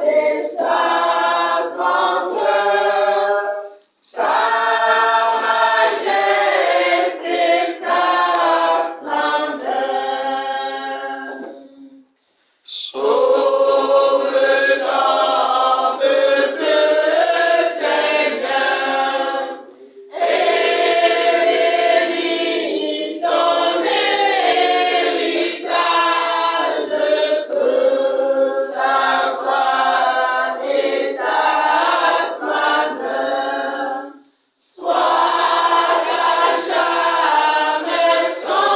Et sa grandeur, sa majesté, sa splendeur. Sauve ton peuple, Seigneur, et bénis ton héritage pour ta gloire et ta splendeur. Sois à jamais son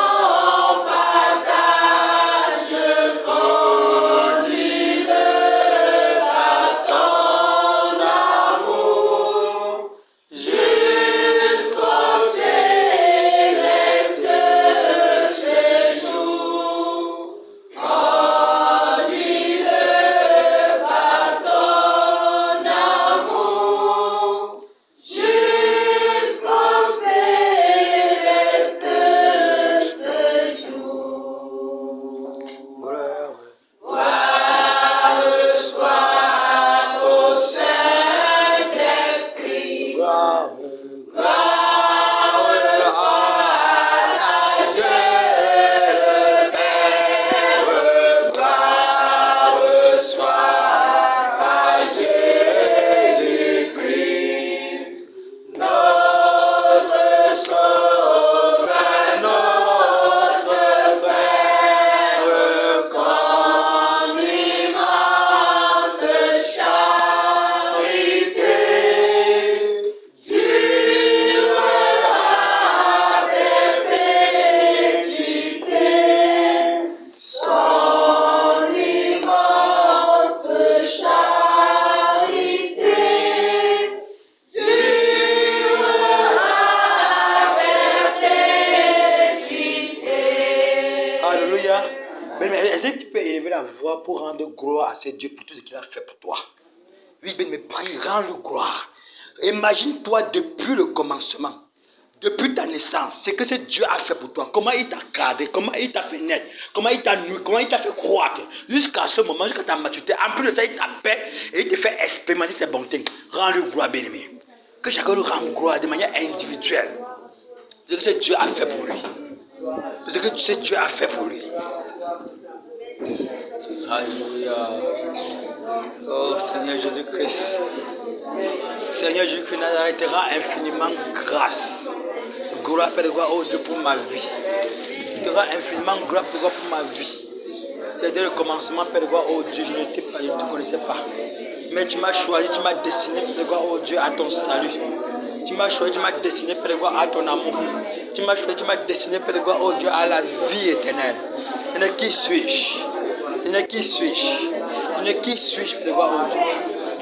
partage, conduis-le par ton amour jusqu'au céleste séjour. Conduis-le par ton amour jusqu'au céleste séjour. Gloire soit au Saint-Esprit. Gloire soit à Dieu le Père. Gloire soit à Jésus-Christ, notre Sauveur, notre Frère, qu'en immense charité durera à perpétuité. Son immense charité durera à perpétuité. Alléluia. Ben, est-ce que tu peux élever la voix pour rendre gloire à ce Dieu pour tout ce qu'il a fait pour toi? Oui, Ben, mais prie, rends-le gloire. Imagine-toi depuis le commencement, depuis ta naissance, ce que ce Dieu a fait pour toi. Comment il t'a gardé, comment il t'a fait naître, comment il t'a nourri, comment il t'a fait croître. Jusqu'à ce moment, jusqu'à ta maturité. En plus de ça, il t'appelle et il te fait expérimenter ses bontés. Rends-le gloire, bien-aimé. Que chacun lui rende gloire de manière individuelle. Ce que ce Dieu a fait pour lui. Ce que ce Dieu a fait pour lui. Alléluia. Oh Seigneur Jésus-Christ. Seigneur Jésus-Christ Nazareth, te rend infiniment grâce. Gloire, Père de gloire, oh Dieu, pour ma vie. Te rend infiniment gloire pour ma vie. C'est dès le commencement, Père de gloire, oh Dieu, je ne te connaissais pas. Mais tu m'as choisi, tu m'as destiné, Père de gloire, oh Dieu, à ton salut. Tu m'as choisi, tu m'as destiné, Père de gloire, à ton amour. Tu m'as choisi, tu m'as destiné, Père de gloire, oh Dieu, à la vie éternelle. Seigneur, qui suis-je? Seigneur, qui suis-je? Seigneur, qui suis-je, Père de gloire, oh Dieu?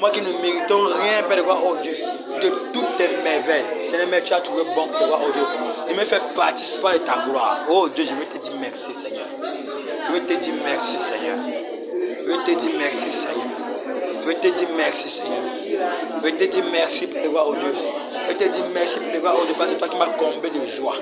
Moi qui ne méritons rien, Père de gloire, oh Dieu, de toutes tes merveilles. Seigneur, mais tu as trouvé bon, Père de gloire, oh Dieu. Et me fait participer de ta gloire. Oh Dieu, je veux te dire merci, Seigneur. Je veux te dire merci, Seigneur. Je veux te dire merci, Seigneur. Je veux te dire merci, Seigneur. Je veux te dire merci, Père de gloire, oh Dieu. Je veux te dire merci, Père de gloire, oh Dieu, parce que tu m'as comblé de joie.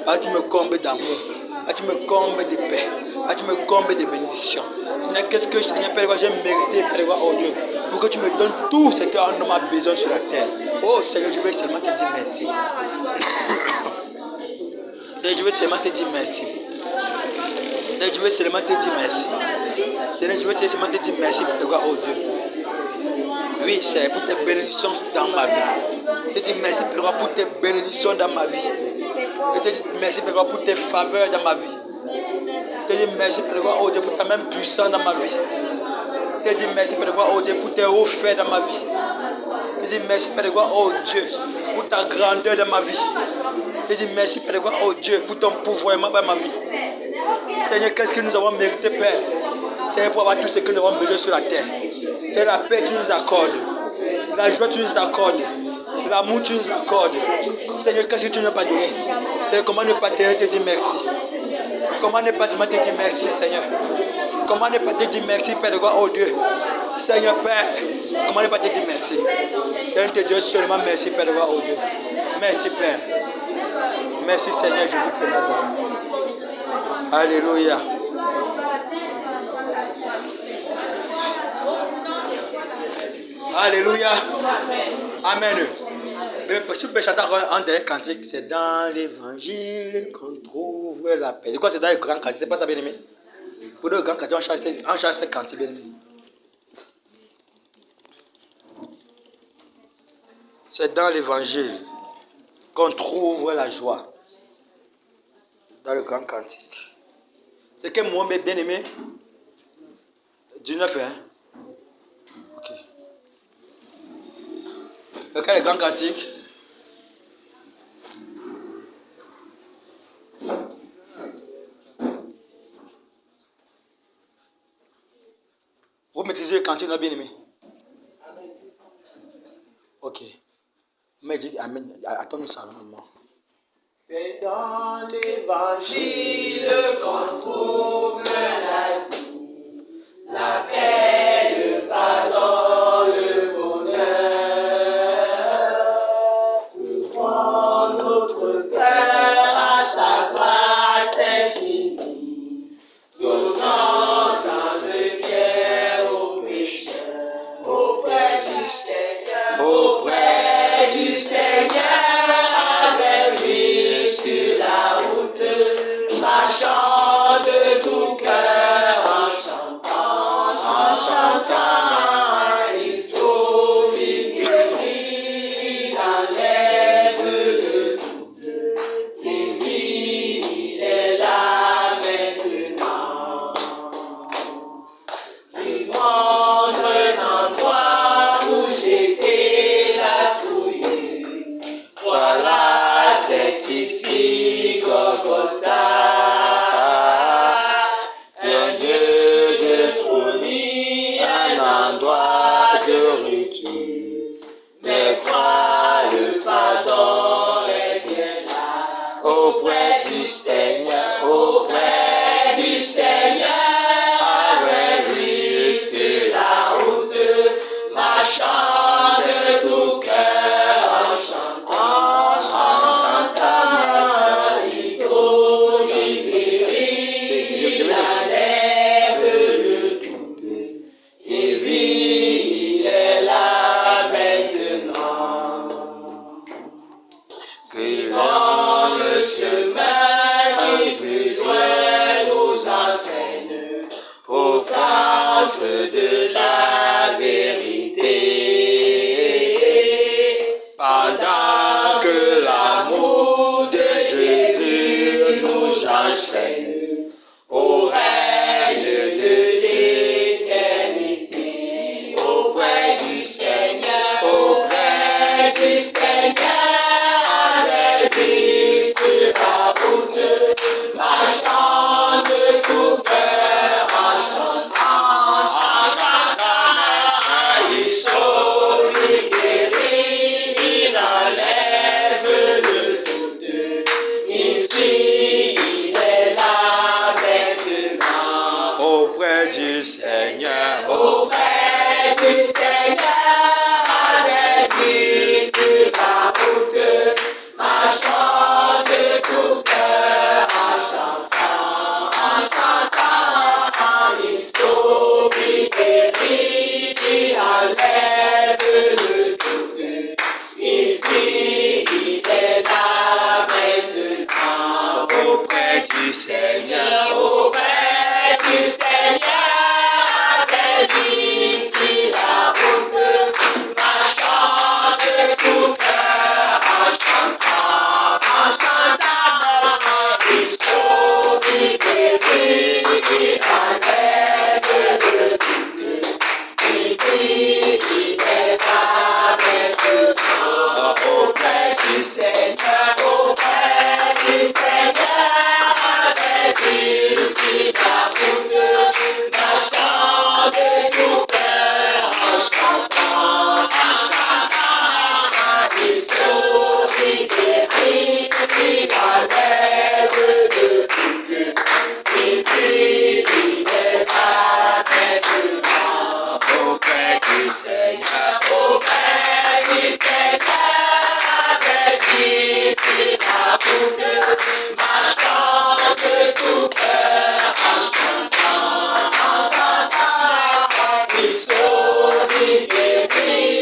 Parce que tu me combles d'amour. Parce que tu me combles de paix. Parce que tu me combles de bénédictions. Seigneur, qu'est-ce que, Seigneur, Père de gloire, j'ai mérité, Père de gloire, oh Dieu, pour que tu me donnes tout ce qu'un homme a besoin sur la terre. Oh Seigneur, je veux seulement te dire merci. Seigneur, je veux seulement te dire merci. Seigneur, je veux seulement te dire merci. Seigneur, je veux seulement te dire merci, Père de gloire, oh Dieu. Oui, c'est pour tes bénédictions dans ma vie. Je te dis merci, Père de gloire, pour tes bénédictions dans ma vie. Je te dis merci, Père de gloire, pour tes faveurs dans ma vie. Je te dis merci, Père de gloire, oh Dieu, pour ta même puissance dans ma vie. Je te dis merci, Père de gloire, oh Dieu, pour tes hauts faits dans ma vie. Je te dis merci, Père de gloire, oh Dieu, pour ta grandeur dans ma vie. Je te dis merci, Père de gloire, oh Dieu, pour ton pouvoir dans ma vie. Seigneur, qu'est-ce que nous avons mérité, Père? Seigneur, pour avoir tout ce que nous avons besoin sur la terre. Seigneur, la paix, tu nous accordes. La joie, tu nous accordes. L'amour, tu nous accordes. Seigneur, qu'est-ce que tu ne m'as pas donné? Seigneur, comment ne pas te dire merci? Comment ne pas seulement te dire merci, Seigneur? Comment ne pas te dire merci, Père de gloire, oh Dieu? Seigneur, Père, comment ne pas te dire merci? Seigneur, te dire seulement merci, Père de gloire, oh Dieu. Merci, Père. Merci, Seigneur Jésus-Christ Nazareth. Alléluia. Alléluia. Amen. Mais si vous pouvez chanter encore un des cantiques, c'est dans l'évangile qu'on trouve la paix. De quoi c'est dans les grands cantiques? C'est pas ça, bien aimé? Pour les grands cantiques, on chante ces cantiques, bien aimé. C'est dans l'évangile qu'on trouve la joie. Dans le grand cantique. C'est quel mot, bien aimé? 19, hein? Ok. Quel est le grand cantique? Vous maîtrisez le cantique, non, bien aimé? Ok. Mais dis Amen. Attends-nous ça, maman. C'est dans l'évangile qu'on trouve la vie, la paix, le pardon, le bonheur. Ouvrons notre cœur à sa grâce infinie, donnant grande pierre aux pécheurs, auprès du Seigneur, auprès du Seigneur. Marchant de tout cœur, en chantant, il sauve, il guérit, il enlève le doute. Et lui, il est là maintenant. Il montre un endroit où j'étais la souillée. Voilà, c'est ici Golgotha. De la vérité, pendant que l'amour de Jésus nous enchaîne au règne de l'éternité, auprès du Seigneur, avec lui sur la route, marchant de tout cœur, en chantant. Il sauve, il guérit, il enlève le doute. Il crie, il est là maintenant. Auprès du Seigneur, avec lui sur la route, marchant de tout cœur, en chantant, il sauve, il guérit, il enlève le doute. Il crie, il est là maintenant. Auprès du Seigneur, avec lui sur la route, marchant de tout cœur, en chantant, il sauve, il guérit, il enlève le doute. Il crie, il est là maintenant. Auprès du Seigneur, avec lui sur la route, marchant de tout cœur, en chantant, il sauve, il guérit, il enlève le doute. Il crie, il est là maintenant. Auprès du Seigneur, avec lui sur la route, marchant de tout cœur, en chantant, il sauve, il guérit.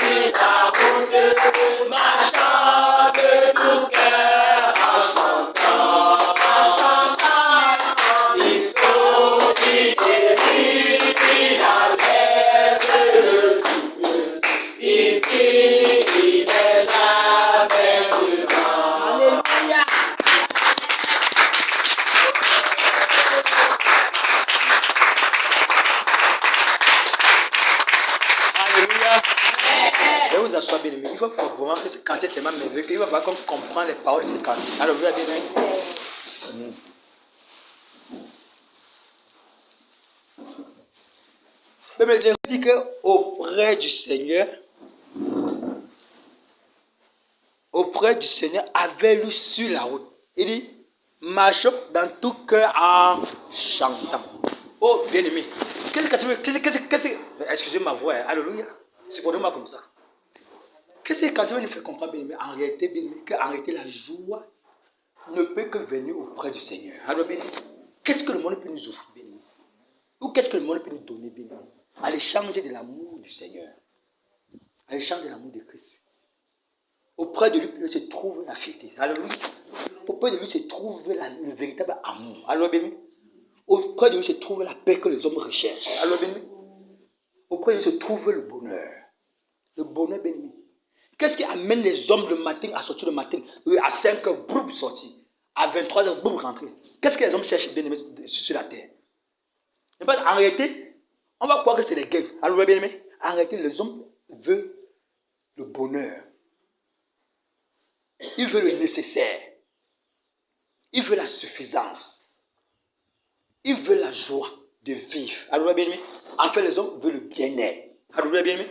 sur la route, marchant de tout cœur, en chantant, ils sont guéris, il enlève le doute, il prie, il est là maintenant. Alléluia. Alléluia. Et vous asseoir bien aimé. Il faut vraiment que ce cantique est tellement merveilleux qu'il va falloir qu'on comprenne les paroles de ce cantique. Alléluia bien aimé. Mais il dit qu'auprès du Seigneur, avait lui sur la route. Il dit, marche dans tout cœur en chantant. Oh, bien aimé. Qu'est-ce que tu veux? Excusez ma voix. Alléluia. C'est pour moi comme ça. Qu'est-ce que quand tu veux nous faire comprendre, bien aimé? En réalité, bien aimé, qu'en réalité, la joie ne peut que venir auprès du Seigneur. Alors, bien aimé, qu'est-ce que le monde peut nous offrir, bien aimé? Ou qu'est-ce que le monde peut nous donner, bien aimé? À l'échange de l'amour du Seigneur. À l'échange de l'amour de Christ. Auprès de lui se trouve la fierté. Alléluia. Auprès de lui se trouve le véritable amour. Alors, bien aimé. Auprès de lui se trouve la paix que les hommes recherchent. Alors, bien aimé. Auprès de lui se trouve le bonheur. Le bonheur, bien aimé. Qu'est-ce qui amène les hommes le matin à sortir le matin? À 5 heures, boum, sortir. À 23 heures, boum, rentrer. Qu'est-ce que les hommes cherchent, bien aimé, sur la terre? En réalité, on va croire que c'est les gains. Alors, bien aimé, en réalité, les hommes veulent le bonheur. Ils veulent le nécessaire. Ils veulent la suffisance. Ils veulent la joie de vivre. Alors, bien aimé, en fait, les hommes veulent le bien-être. Alors, bien aimé,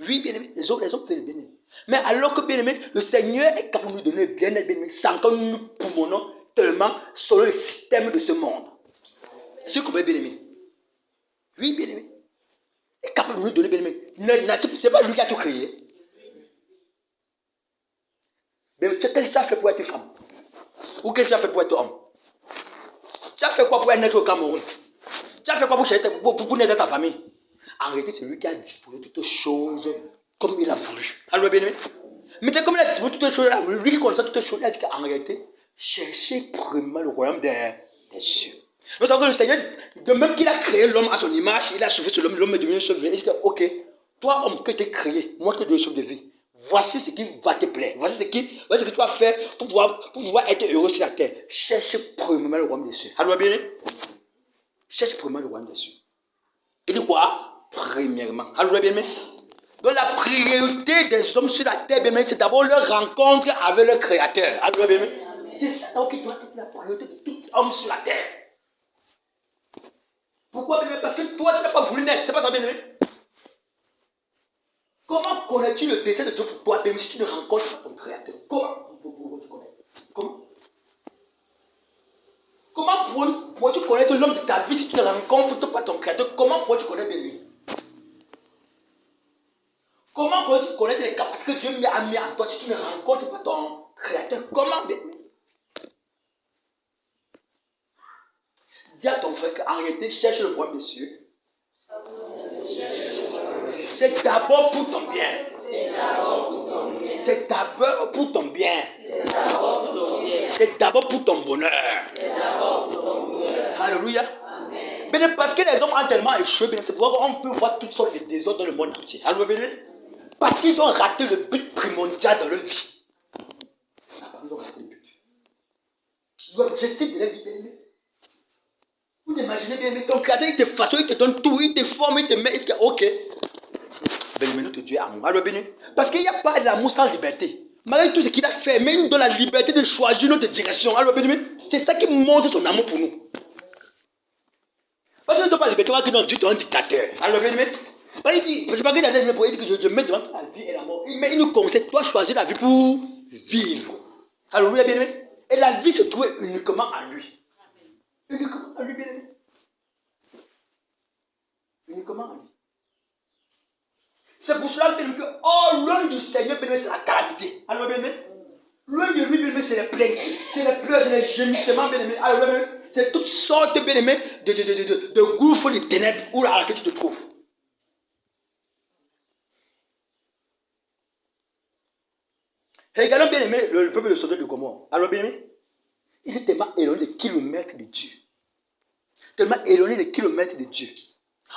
oui, bien aimé, les hommes veulent le bien-être. Mais alors que, bien aimé, le Seigneur est capable de nous donner le bien-être, bien aimé, sans que nous nous poumonnons tellement selon le système de ce monde. C'est ce qu'on veut, bien aimé. Oui, bien aimé. Il est capable de nous donner, bien aimé. Ce n'est pas lui qui a tout créé. Mais qu'est-ce que tu as fait pour être femme? Ou qu'est-ce que tu as fait pour être homme? Tu as fait quoi pour naître au Cameroun? Tu as fait quoi pour naître dans ta famille? En réalité, c'est lui qui a disposé toutes choses comme il a voulu. Alors, bien aimé. Mais comme il a disposé toutes choses, lui qui connaissait toutes choses, il a dit qu'en réalité, cherchez premièrement le royaume des cieux. Nous savons que le Seigneur, de même qu'il a créé l'homme à son image, il a soufflé sur l'homme, l'homme est devenu un sauve. Il dit que, ok, toi, homme, que tu es créé, moi qui te donne sauve de vie. Voici ce qui va te plaire. Voici ce que tu vas faire pour pouvoir être heureux sur la terre. Cherche premièrement le royaume des cieux. Alors, bien, cherche premièrement le royaume des cieux. Il dit quoi? Premièrement. Alors, bien, donc la priorité des hommes sur la terre, bien, c'est d'abord leur rencontre avec le Créateur. Alors, bien, c'est ça qui doit être la priorité de tout homme sur la terre. Pourquoi, bien? Parce que toi, tu n'as pas voulu naître. C'est pas ça, bien aimé. Comment connais-tu le dessein de Dieu pour toi, même si tu ne rencontres pas ton Créateur? Comment tu connais? Comment pourrais-tu connaître l'homme de ta vie si tu ne rencontres pas ton Créateur? Comment pourrais-tu connaître lui? Comment pourrais-tu connaître les capacités que Dieu a mis en toi si tu ne rencontres pas ton Créateur? Comment, bien? Dis à ton frère qu'en réalité, cherche le royaume des cieux. C'est d'abord pour ton bien. C'est d'abord pour ton bien. C'est d'abord pour ton bonheur. Alléluia. Mais parce que les hommes ont tellement échoué, c'est pourquoi on peut voir toutes sortes de désordres dans le monde entier. Alléluia. Parce qu'ils ont raté le but primordial dans leur vie. Ils ont raté le but. L'objectif de la vie, bien aimé. Vous imaginez bien, ton Créateur, il te façonne, il te donne tout, il te forme, il te met, il te dit, ok. Ben, notre Dieu est amour. Alors, béni. Parce qu'il n'y a pas d'amour sans liberté. Malgré tout ce qu'il a fait, mais il nous donne la liberté de choisir notre direction. Alors, béni. C'est ça qui montre son amour pour nous. Parce que nous ne donne pas la liberté, on va que notre Dieu est un dictateur. Alors, béni. Il dit, je ne sais pas que il dit que je mets devant la vie et la mort. Mais il nous conseille, toi, choisir la vie pour vivre. Alléluia, bien aimé. Et la vie se trouve uniquement en lui. Uniquement en lui, bien aimé. Uniquement en lui. C'est pour cela, bien aimé, que loin du Seigneur, bien aimé, c'est la calamité. Alors, bien aimé. Loin de lui, bien aimé, c'est les plaintes, c'est les pleurs, c'est les gémissements, bien aimé. Alors, bien aimé, c'est toutes sortes, bien aimé, de gouffres de ténèbres où là que tu te trouves. Regardons bien aimé le peuple de Sodome et de Gomorrhe. Alors bien aimé, ils étaient tellement éloignés des kilomètres de Dieu. Tellement éloignés des kilomètres de Dieu.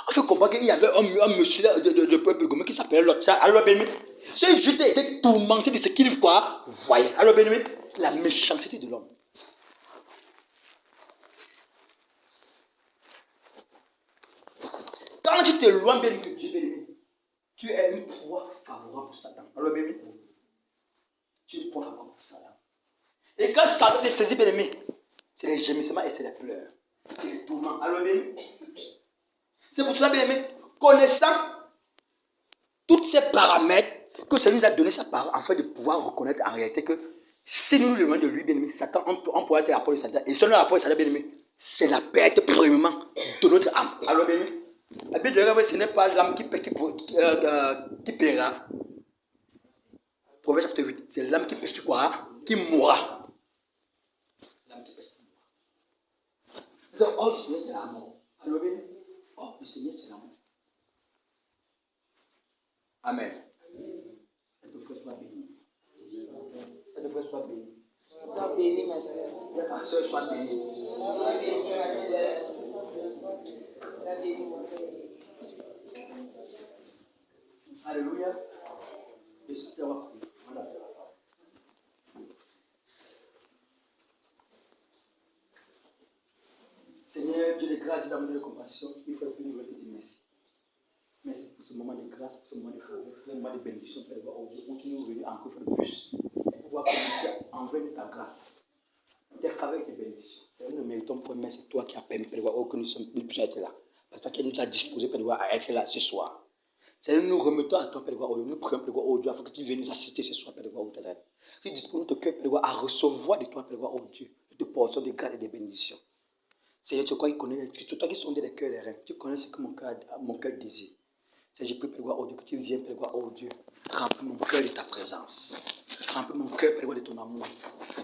On fait comprendre qu'il y avait un monsieur de peuple de Gomorrhe qui s'appelait Lot. Alors bien aimé, ce juif était tourmenté de ce qu'il voyait. Alors bien aimé, la méchanceté de l'homme. Quand tu t'éloignes bien de Dieu, bien aimé, tu es une proie favorable pour Satan. Alors bien aimé, tu es une proie favorable pour Satan. Et quand Satan est saisi, bien aimé, c'est les gémissements et c'est les pleurs. C'est les tourments. Alors bien aimé, c'est pour cela, bien aimé, connaissant tous ces paramètres que Seigneur nous a donné sa parole afin de pouvoir reconnaître en réalité que si nous nous demandons de lui, bien aimé, Satan, on pourrait être l'apport de Satan. Et selon l'apport de Satan, bien aimé, c'est la perte premièrement de notre âme. Alors bien aimé, la Bible dit que ce n'est pas l'âme qui paiera. Proverbe chapitre 8, c'est l'âme qui pêche qui mourra. L'âme qui pêche qui mourra. Donc, oh, le Seigneur, c'est la mort. Alors bien, oh, le Seigneur, c'est la mort. Amen. Que ton frère soit béni. Que ton frère soit béni. Sois béni, ma soeur. Que ta soeur soit bénie. Sois béni, ma soeur. Sois béni, mon frère. Alléluia. Et ce que tu vas prier. Seigneur, Dieu de grâce, Dieu d'amour et de compassion, il faut que nous te dire merci. Merci pour ce moment de grâce, pour ce moment de faveur, pour ce moment de bénédiction, Père, où tu nous réunis encore une fois de plus, et pouvoir communiquer envers ta grâce, tes faveurs et tes bénédictions. Seigneur, nous ne méritons pas, mais c'est toi qui as permis, Père, que nous puissions être là. Parce que toi qui nous as disposé, Père, à être là ce soir. Seigneur, nous remettons à toi, Père, nous prions, Père, oh Dieu, afin que tu viennes nous assister ce soir, Père, oh Dieu. Tu disposes notre cœur, Père, à recevoir de toi, Père, oh Dieu, de portions de grâce et de bénédictions. Seigneur, tu crois qu'il connaît les trucs, c'est toi qui sondes les cœurs et les reins. Tu connais ce que mon cœur désire. Seigneur, je prie, Père, oh Dieu, que tu viennes, Père, oh Dieu, remplis mon cœur de ta présence. Remplis mon cœur, Père, de ton amour.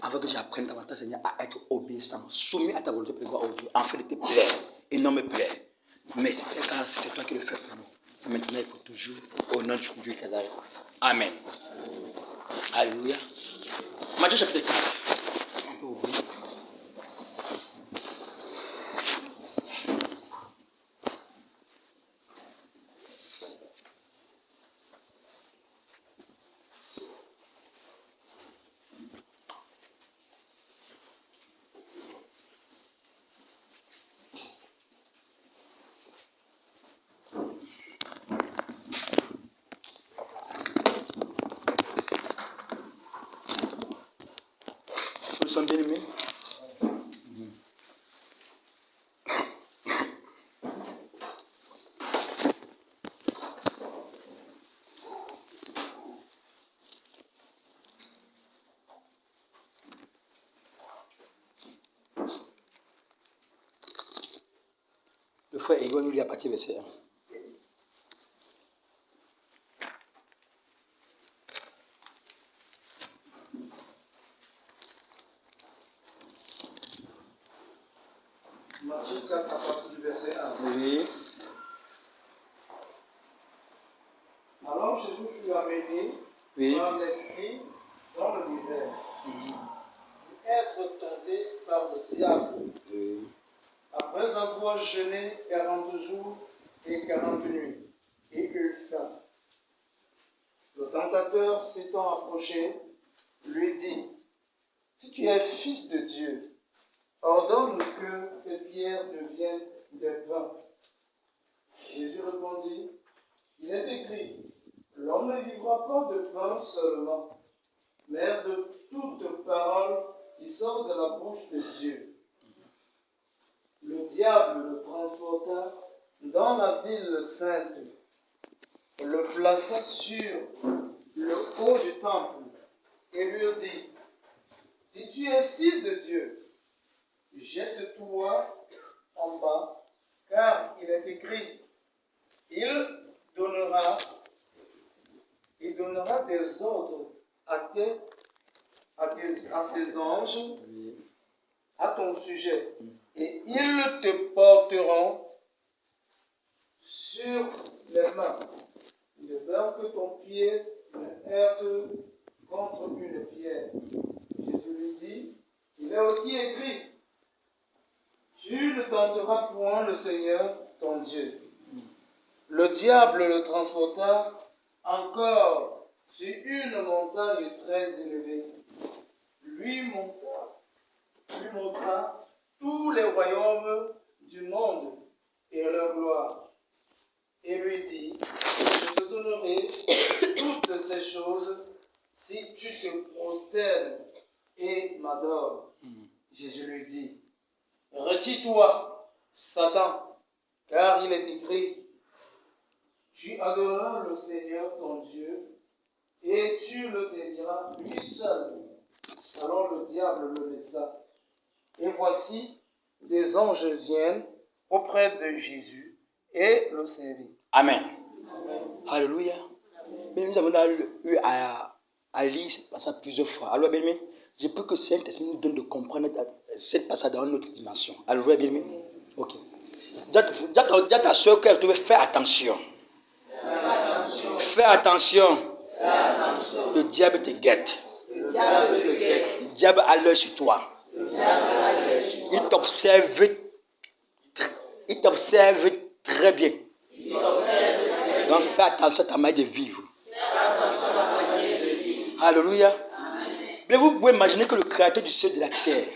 Afin que j'apprenne davantage, Seigneur, à être obéissant, soumis à ta volonté, Père, oh Dieu, afin de te plaire et non me plaire. Mais Père, car c'est toi qui le fais pour nous. Maintenant et pour toujours, au nom du Dieu qui est. Amen. Alléluia. Matthieu chapitre 4. On peut ouvrir. Nous sommes bien aimés. Le frère Ego nous lit à partir du verset 1. Matthieu 4 à partir du verset 1. Oui. Alors Jésus fut amené Oui. par l'esprit dans le désert, pour être tenté par le diable. Oui. Après avoir jeûné 40 jours et 40 nuits, et eu faim. Le tentateur s'étant approché, lui dit, si tu es fils de Dieu, ordonne que ces pierres deviennent des pains. Jésus répondit, il est écrit, l'homme ne vivra pas de pain seulement, mais de toute parole qui sort de la bouche de Dieu. Le diable le transporta dans la ville sainte, le plaça sur le haut du temple et lui dit, si tu es fils de Dieu, jette-toi en bas, car il est écrit, il donnera des ordres à ses anges à ton sujet, et ils te porteront sur les mains, de peur que ton pied ne heurte contre une pierre. Jésus lui dit, il est aussi écrit, tu ne tenteras point le Seigneur ton Dieu. Le diable le transporta encore sur une montagne très élevée. Lui montra tous les royaumes du monde et leur gloire. Et lui dit, je te donnerai toutes ces choses si tu te prosternes et m'adores. Jésus lui dit, retire-toi, Satan, car il est écrit, tu adoreras le Seigneur ton Dieu et tu le serviras lui seul. Alors le diable le laissa. Et voici, des anges viennent auprès de Jésus et le servit. Amen. Alléluia. Mais nous avons eu à lire ce passage plusieurs fois. Alors, bien aimé, je prie que Saint-Esprit nous donne de comprendre cette passage dans une autre dimension. Alléluia, bien aimé. Ok. Dis à ta soeur qu'elle devait faire attention. Fais attention. Le diable te guette. Le diable a l'œil sur toi. Il t'observe très bien. Donc fais attention à ta manière de vivre. Alléluia. Mais vous pouvez imaginer que le créateur du ciel et de la terre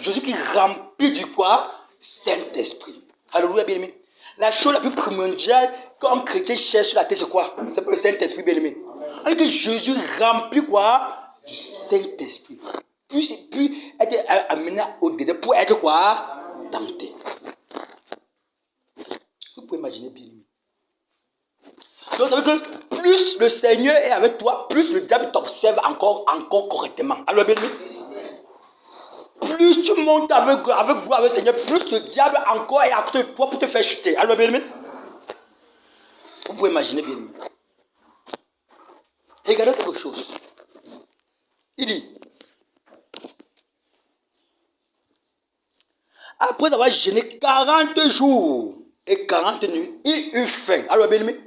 Jésus qui remplit du quoi? Saint-Esprit. Alléluia, bien-aimé. La chose la plus primordiale qu'un chrétien cherche sur la terre, c'est quoi? C'est pour le Saint-Esprit, bien-aimé. Alors que Jésus remplit quoi? Du Saint-Esprit. Puis être amené au désert pour être quoi? Tenté. Vous pouvez imaginer, bien-aimé. Donc ça veut dire que plus le Seigneur est avec toi, plus le diable t'observe encore correctement. Alors, bien-aimé. Plus tu montes avec gloire avec le Seigneur, plus le diable encore est à côté de toi pour te faire chuter. Alors, bien-aimé, vous pouvez imaginer, bien-aimé. Regardez quelque chose. Il dit, après avoir jeûné 40 jours et 40 nuits, il eut faim. Alors, bien-aimé.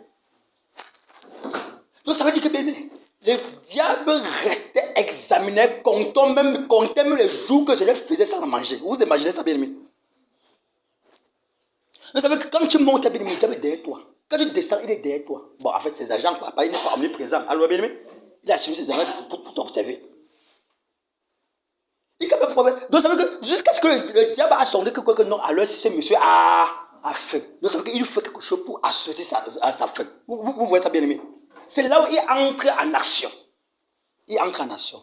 Donc, ça veut dire que, bien-aimé, le diable restait examiné, comptait même les jours que je le faisais sans manger. Vous imaginez ça, bien aimé? Vous savez que quand tu montes, bien aimé, le diable est derrière toi. Quand tu descends, il est derrière toi. Bon, en fait, ses agents, quoi, il n'est pas omniprésent. Alors, bien aimé, il a suivi ses agents pour t'observer. Il a pas de problème. Donc, ça veut que jusqu'à ce que le diable a sondé que non, alors si ce monsieur a faim. Donc, ça veut qu'il fait quelque chose pour associer sa faim. Vous voyez ça, bien aimé? C'est là où il entre en action. Il entre en action.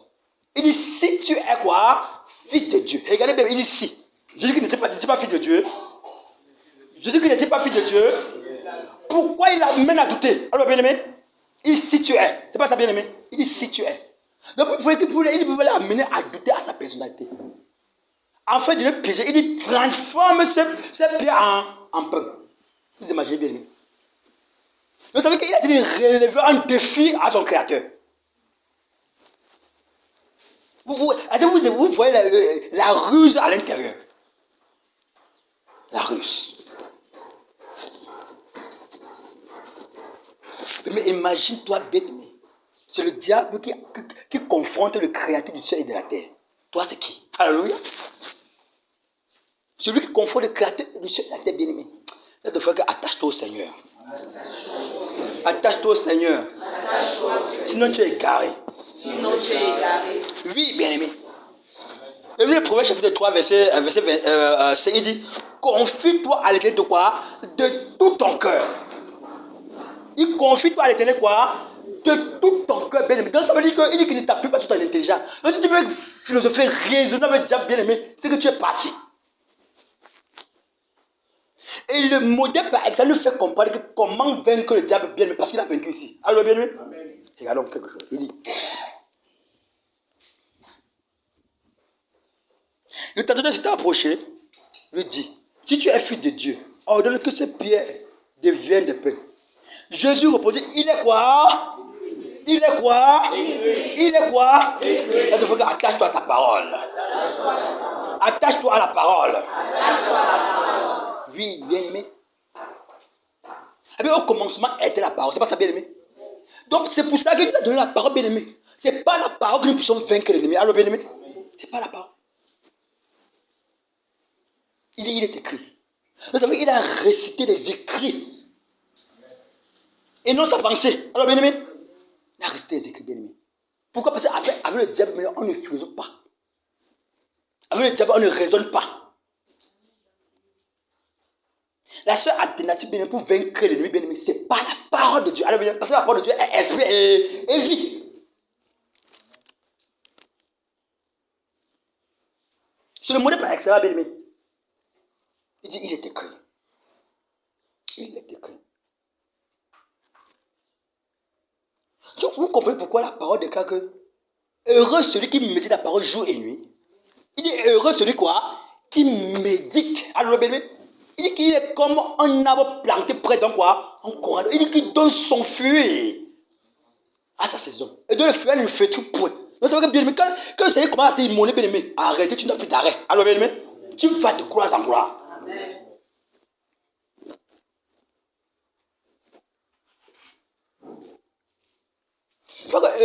Il dit, si tu es quoi? Fils de Dieu. Regardez bien, il dit si. Jésus qui n'était pas fils de Dieu. Jésus qui n'était pas fils de Dieu. Pourquoi il l'amène à douter? Alors, bien aimé, il dit si tu es. C'est pas ça, bien aimé. Il dit si tu es. Donc, vous voyez qu'il pouvait l'amener à douter à sa personnalité. En fait, de le piéger, il dit transforme ce pierre en pain. Vous imaginez, bien aimé. Vous savez qu'il a dit relever un défi à son créateur. Vous voyez la ruse à l'intérieur. La ruse. Mais imagine-toi, bien-aimé. C'est le diable qui confronte le créateur du ciel et de la terre. Toi, c'est qui? Alléluia. Celui qui confronte le créateur du ciel et de la terre, bien-aimé. C'est de faire que attache-toi au Seigneur. Attache-toi au Seigneur. Sinon, tu es égaré. Oui, bien-aimé. Le Proverbe chapitre 3, verset 5, il dit, confie-toi à l'Éternel de quoi? De tout ton cœur. Il confie-toi à l'Éternel quoi? De tout ton cœur, bien-aimé. Donc ça veut dire qu'il dit qu'il ne t'appuie pas sur ton intelligence. Donc si tu veux philosopher, raisonner avec Dieu, bien-aimé, c'est que tu es parti. Et le modèle par exemple nous fait comprendre que comment vaincre le diable, bien-aimé, parce qu'il a vaincu ici. Alors, bien-aimé, regardons quelque chose. Il dit, le tentateur s'est approché, lui dit, si tu es fils de Dieu, ordonne que ces pierres deviennent des pains. Jésus répondit, il est quoi? Il est quoi? Il est quoi? Attache-toi à ta parole. Attache-toi à la parole. Oui, bien aimé. Et bien, au commencement était la parole. C'est pas ça, bien aimé. Donc c'est pour ça qu'il nous a donné la parole, bien-aimé. Ce n'est pas la parole que nous puissions vaincre l'ennemi. Alors, bien-aimé, ce n'est pas la parole. Il est écrit. Vous savez, il a récité les écrits. Et non sa pensée. Alors, bien-aimé, il a récité les écrits, bien-aimé. Pourquoi? Parce qu'avec le diable, on ne philosophe pas. Avec le diable, on ne raisonne pas. La seule alternative, bien-aimé, pour vaincre l'ennemi, bien-aimé, ce n'est pas la parole de Dieu. Alors, bien-aimé, parce que la parole de Dieu est esprit et vie. C'est le modèle par excellence, bien-aimé. Il dit, il est écrit. Il est écrit. Donc, vous comprenez pourquoi la parole déclare que heureux celui qui médite la parole jour et nuit. Il dit heureux celui quoi? Qui médite. Alors, bien-aimé, il dit qu'il est comme un arbre planté près d'un quoi? Un courant. Il dit qu'il donne son fruit à sa saison. Et de le fruit, il ne fait tout point. Donc, c'est vrai que bien-aimé, quand le Seigneur commence à te demander, bien-aimé, arrêtez, tu n'as plus d'arrêt. Alors, bien-aimé, tu vas de gloire en gloire. Amen.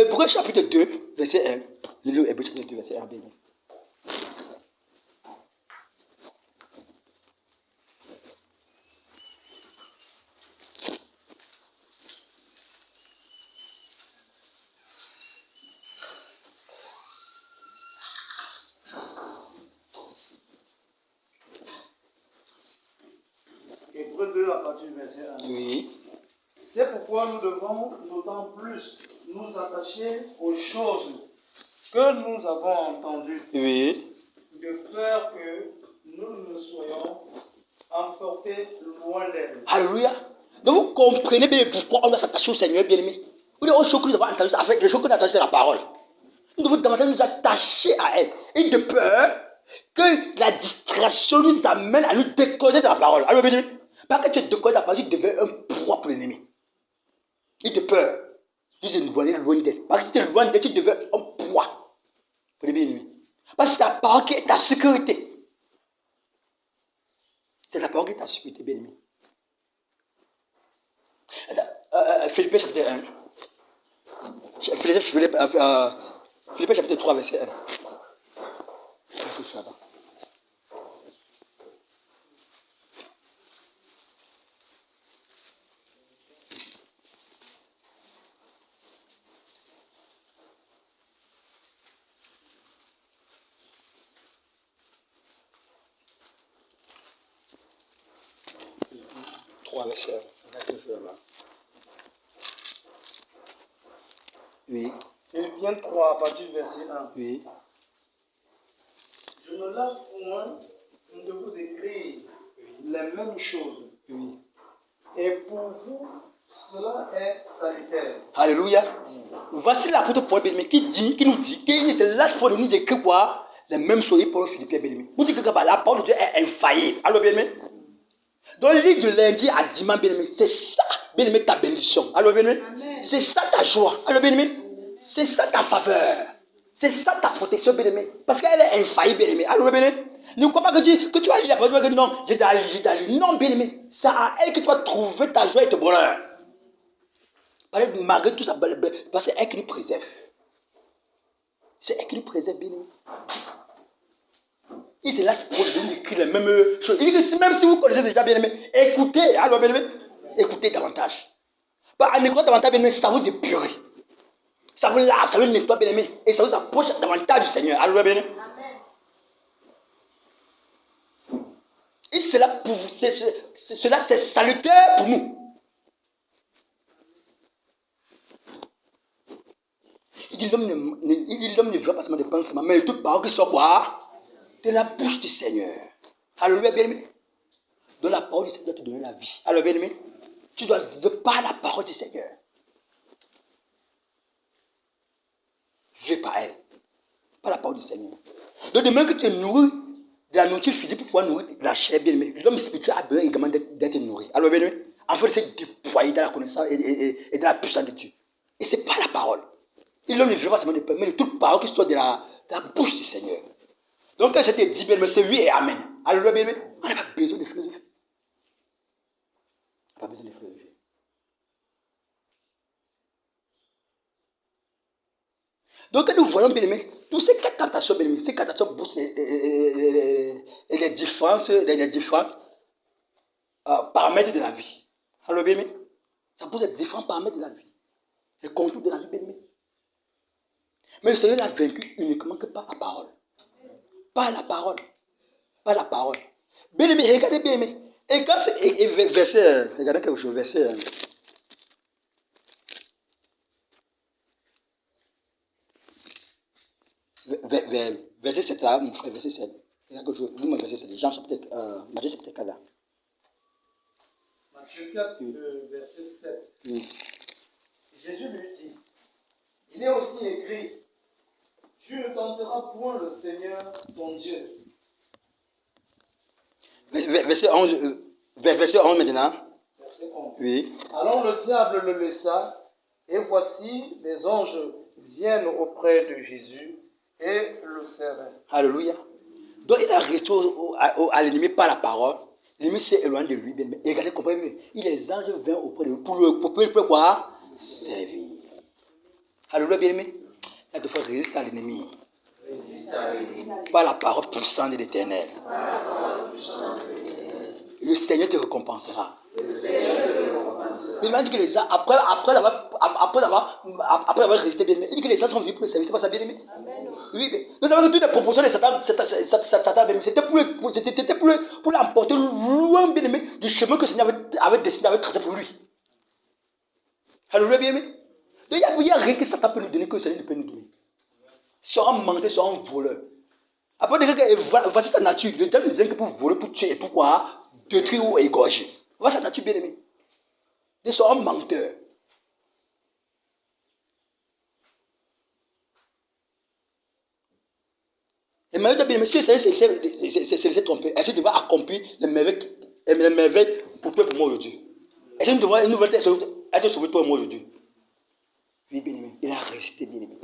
Pourquoi chapitre 2, verset 1? Le livre Hébreux chapitre 2, verset 1, bien-aimé. Hébreux 2 à partir du verset 1. Oui. C'est pourquoi nous devons d'autant plus nous attacher aux choses que nous avons entendues. Oui. De peur que nous ne soyons emportés loin d'elle. Alléluia. Donc vous comprenez bien pourquoi on doit s'attacher au Seigneur, bien-aimé. Vous dites, aux choses que nous avons entendues, avec les choses que nous avons entendues, c'est la parole. Nous devons davantage nous attacher à elle. Et de peur que la distraction nous amène à nous décoller de la parole. Alors, bien-aimé, parce que tu es décollé de la parole, tu deviens un poids pour l'ennemi. Et de peur, tu es loin d'elle. Parce que tu es loin d'elle, tu deviens un poids pour l'ennemi. Parce que c'est la parole qui est ta sécurité. C'est la parole qui est ta sécurité, bien-aimé. Philippiens chapitre 1. Philippiens chapitre 3, verset 1. Verset 1. Oui. Philippiens 3 à partir du verset 1. Oui. Je ne lasse point de vous écrire les mêmes choses. Oui. Et pour vous, cela est salutaire. Alléluia. Voici l'apôtre Paul Bénémé qui nous dit qu'il ne se lasse pas de nous écrire quoi? Les mêmes choses pour Philippiens Bénémé. Vous dites que la parole de Dieu est infaillible. Alors, Bénémé. Donc, le livre de lundi à dimanche, bien-aimé, c'est ça, bien-aimé, ta bénédiction. Alors, bien-aimé, c'est ça ta joie. Alors, bien-aimé, c'est ça ta faveur. C'est ça ta protection, bien-aimé. Parce qu'elle est infaillible, bien-aimé. Alors, bien-aimé, ne crois pas que tu vas lire la parole, que non, j'ai d'aller. Non, bien-aimé, c'est à elle que tu vas trouver ta joie et ton bonheur. Malgré tout ça, parce que c'est elle qui nous préserve. C'est elle qui nous préserve, bien-aimé. Il se laisse pour nous écrire les mêmes choses. Il dit que même si vous connaissez déjà, bien-aimé, écoutez, alors bien-aimé, écoutez davantage. En écoutant davantage, bien-aimé, ça vous épure. Ça vous lave, ça vous nettoie, bien-aimé. Et ça vous approche davantage du Seigneur. Alors bien-aimé. Et cela, cela c'est salutaire pour nous. Il dit l'homme ne vivra pas seulement de pain seulement, mais de toute parole qui sort quoi? De la bouche du Seigneur. Alléluia, bien-aimé. Donc la parole du Seigneur doit te donner la vie. Alors, bien-aimé, tu dois vivre par la parole du Seigneur. Vivre par elle. Par la parole du Seigneur. Donc, de même que tu es nourri de la nourriture physique pour pouvoir nourrir la chair, bien-aimé, l'homme spirituel a besoin également d'être nourri. Alors, bien-aimé, afin de se déployer dans la connaissance et dans la puissance de Dieu. Et c'est pas la parole. Et l'homme ne vivra pas seulement de pain, mais de toute parole qui sort de la bouche du Seigneur. Donc, quand c'était dit, bien, c'est oui et amen. Alléluia, bien, on n'a pas besoin de philosophie. On n'a pas besoin de philosophie. Donc, nous voyons, bien aimé, toutes ces 4 tentations, bien aimé, ces 4 tentations poussent les différents paramètres de la vie. Alors, bien aimé, ça pose les différents paramètres de la vie, les contours de la vie, bien aimé. Mais le Seigneur l'a vaincu uniquement que par la parole. Par la parole. Par la parole. Bien aimé, regardez bien aimé. Et quand c'est verset, regardez quelque chose, verset. Verset 7 là, mon frère, verset 7. Regarde quelque chose, dis-moi verset 7. Jean chapitre, Matthieu chapitre 4 là. Matthieu 4, verset 7. Oui. Jésus lui dit, il est aussi écrit, tu ne tenteras point le Seigneur ton Dieu. Verset 11, verset 11 maintenant. Verset 11. Oui. Alors le diable le laissa, et voici, les anges viennent auprès de Jésus et le servaient. Alléluia. Donc il a resté à l'ennemi par la parole. L'ennemi s'est éloigné de lui. Et regardez, comprenez, les anges viennent auprès de lui pour quoi? Servir. Alléluia, bien aimé. Il faut résister à l'ennemi. Par la parole puissante de l'Éternel. Le Seigneur te récompensera. Il m'a dit que les gens, après avoir résisté bien aimé, il dit que les gens sont venus pour le service. C'est pas ça, bien aimé? Oui, mais nous savons que toutes les propositions de Satan, c'était pour l'emporter loin, bien aimé, du chemin que le Seigneur avait décidé, avait tracé pour lui. Alléluia, bien aimé. Donc il n'y a rien que Satan peut nous donner que le Seigneur ne peut nous donner. Sera menteur, sera un voleur. Après, voici sa nature. Le diable ne vient que pour voler, pour tuer et pourquoi? Détruire ou égorger. Voici sa nature, bien aimé. Il sera un menteur. Et maintenant, bien aimé, si le Seigneur s'est laissé tromper, est-ce qu'il devra accomplir les merveilles pour toi et pour moi aujourd'hui? Est-ce qu'il devra être sauvé toi et moi aujourd'hui? Oui, bien aimé, il a résisté, bien aimé.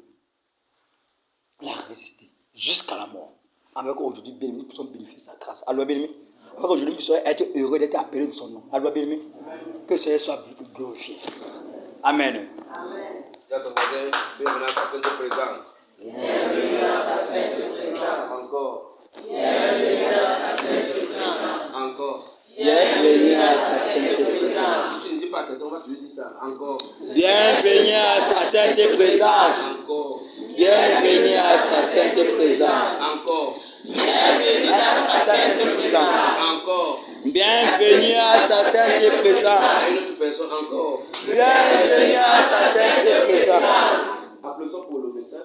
Il a résisté jusqu'à la mort. Avec aujourd'hui, bien aimé, nous puissions bénéficier de sa grâce. Alors, bien aimé, avec aujourd'hui, nous puissions être heureux d'être appelés de son nom. Alors, bien aimé, que le Seigneur soit glorifié. Amen. Amen. Bienvenue à sa sainte présence. Encore. Encore. Bienvenue à sa sainte présence. Si tu ne dis pas à quelqu'un, on va te dire ça. Encore. Bienvenue à sa sainte présence. Encore. Bienvenue à sa sainte présence. Encore. Bienvenue à sa sainte présence. Encore. Bienvenue à sa sainte présence. Une autre personne encore. Bienvenue à sa sainte présence. Applaudissons pour le message.